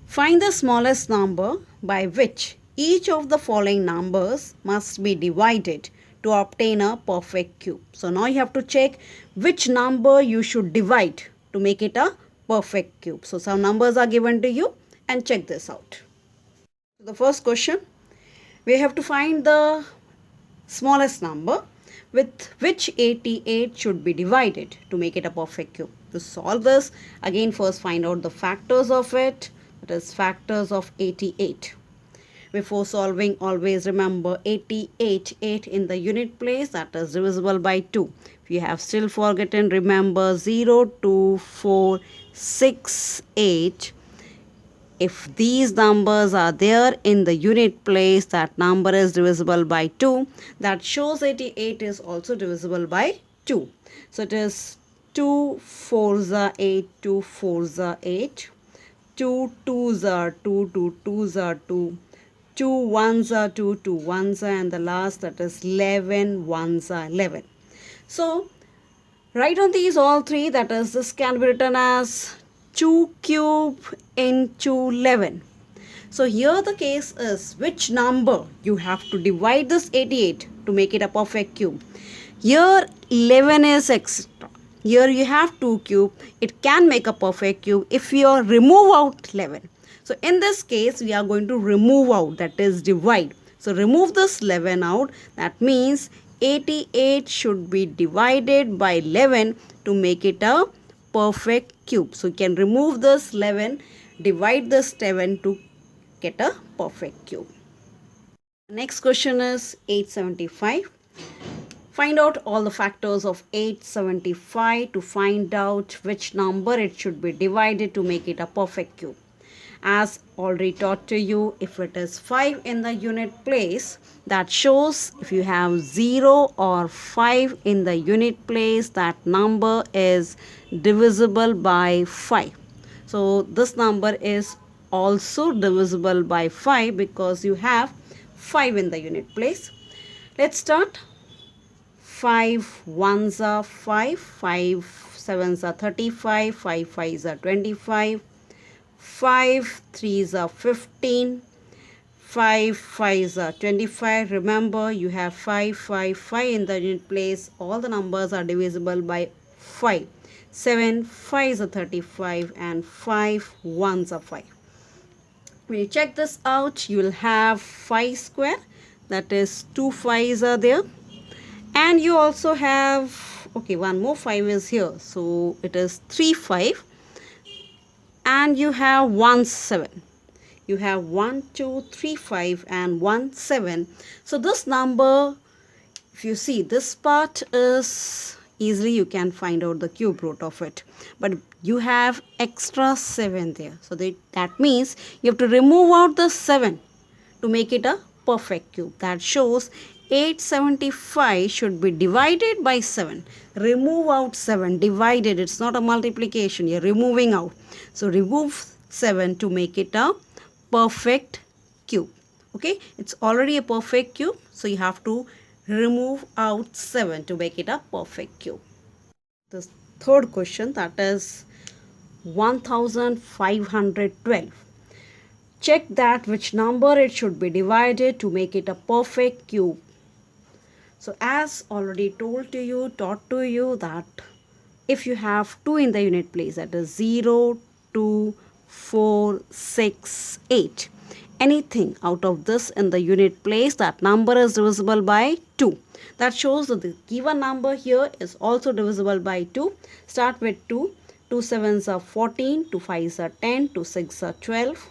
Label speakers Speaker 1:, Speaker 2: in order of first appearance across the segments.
Speaker 1: Find the smallest number by which each of the following numbers must be divided to obtain a perfect cube. So now you have to check which number you should divide to make it a perfect cube. So some numbers are given to you and check this out. The first question, we have to find the smallest number with which 88 should be divided to make it a perfect cube. To solve this, again first find out the factors of it, that is factors of 88. Before solving, always remember 88, 8 in the unit place, that is divisible by 2. If you have still forgotten, remember 0, 2, 4, 6, 8. If these numbers are there in the unit place, that number is divisible by 2. That shows 88 is also divisible by 2. So it is 2 4s are 8, 2 4s are 8, 2 2s are 2, 2 2s are 2, 2 1s are 2, 2 1s are, and the last, that is 11 1s are 11. So write on these all three, that is this can be written as 2 cube into 11. So here the case is which number you have to divide this 88 to make it a perfect cube. Here 11 is extra. Here you have 2 cube. It can make a perfect cube if you remove out 11. So in this case we are going to remove out, that is divide. So remove this 11 out. That means 88 should be divided by 11 to make it a perfect cube. So you can remove this 11, divide this 7 to get a perfect cube. Next question is 875. Find out all the factors of 875 to find out which number it should be divided to make it a perfect cube. As already taught to you, if it is 5 in the unit place, that shows if you have 0 or 5 in the unit place, that number is divisible by 5. So this number is also divisible by 5 because you have 5 in the unit place. Let's start. 5 1s are 5, 5 7s are 35, 5 5s are 25, 5 3s are 15, 5 5s are 25. Remember, you have 5 5 5 in the unit place. All the numbers are divisible by 5. 7 5s are 35 and 5 1s are 5. When you check this out, you will have 5 square, that is 2 5s are there, and you also have, okay, one more 5 is here, so it is 3 5, and you have 1 7. You have 1 2 3 5 and 1 7. So this number, if you see, this part is easily you can find out the cube root of it, but you have extra 7 there. So that means you have to remove out the 7 to make it a perfect cube. That shows 875 should be divided by 7. Remove out 7, divided, it's not a multiplication, you're removing out. So remove 7 to make it a perfect cube. Okay, it's already a perfect cube, so you have to remove out 7 to make it a perfect cube. The third question, that is 1512. Check that which number it should be divided to make it a perfect cube. So as already taught to you that if you have 2 in the unit place, that is 0, 2, 4, 6, 8. Anything out of this in the unit place, that number is divisible by 2. That shows that the given number here is also divisible by 2. Start with 2. 2 7s are 14, 2 5s are 10, 2 6 are 12,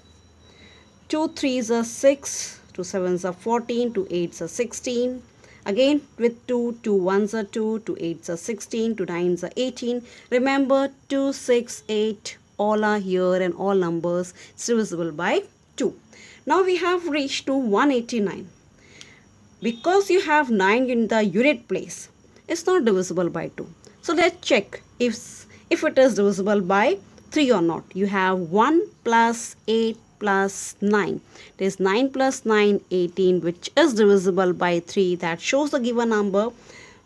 Speaker 1: 2 3s are 6, 2 7s are 14, 2 8s are 16. Again with 2, 2 1s are 2, 2 8s are 16, 2 9s are 18. Remember 2, 6, 8 all are here and all numbers is divisible by 2. Now we have reached to 189. Because you have 9 in the unit place, it's not divisible by 2. So let's check if it is divisible by 3 or not. You have 1 plus 8 plus 9. It is 9 plus 9, 18, which is divisible by 3. That shows the given number,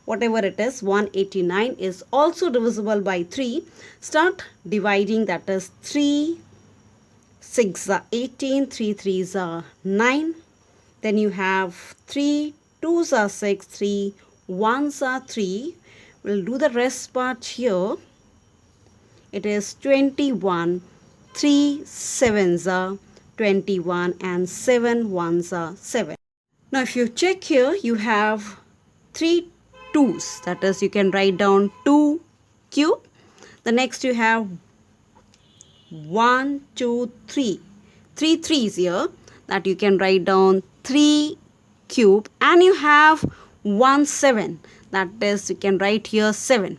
Speaker 1: whatever it is, 189 is also divisible by 3. Start dividing, that is 3 6 are 18, 3 3s are 9. Then you have 3 2s are 6, 3 1s are 3. We'll do the rest part here. It is 21, 3 7s are 21 and 7 1s are 7. Now if you check here, you have 3 2s, that is you can write down 2 cube. The next you have 1 2 3, 3 3s here, that you can write down 3 cube, and you have 1 7, that is you can write here 7.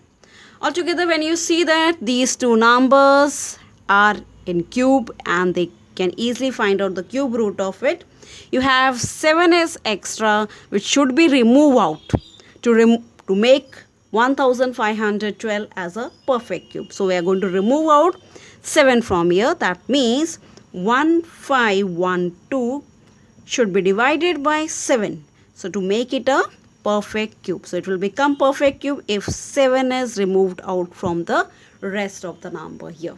Speaker 1: Altogether, when you see that these two numbers are in cube and they can easily find out the cube root of it, you have 7 is extra, which should be removed out to make 1512 as a perfect cube. So we are going to remove out 7 from here. That means 1512 should be divided by 7. So to make it a perfect cube. So it will become perfect cube if 7 is removed out from the rest of the number here.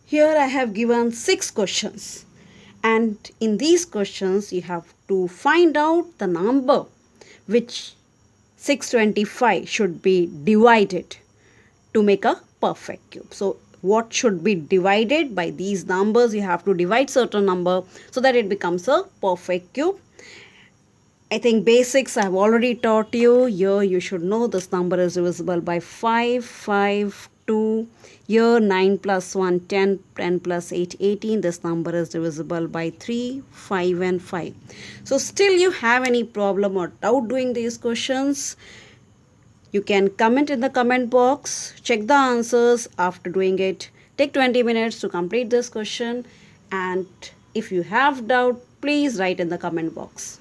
Speaker 1: Here I have given 6 questions, and in these questions you have to find out the number which 625 should be divided to make a perfect cube. So what should be divided by these numbers? You have to divide certain number so that it becomes a perfect cube. I think basics I have already taught you. Here you should know this number is divisible by 5, 5, 2. Here 9 plus 1, 10, 10 plus 8, 18. This number is divisible by 3, 5 and 5. So still you have any problem or doubt doing these questions, you can comment in the comment box. Check the answers after doing it. Take 20 minutes to complete this question, and if you have doubt, please write in the comment box.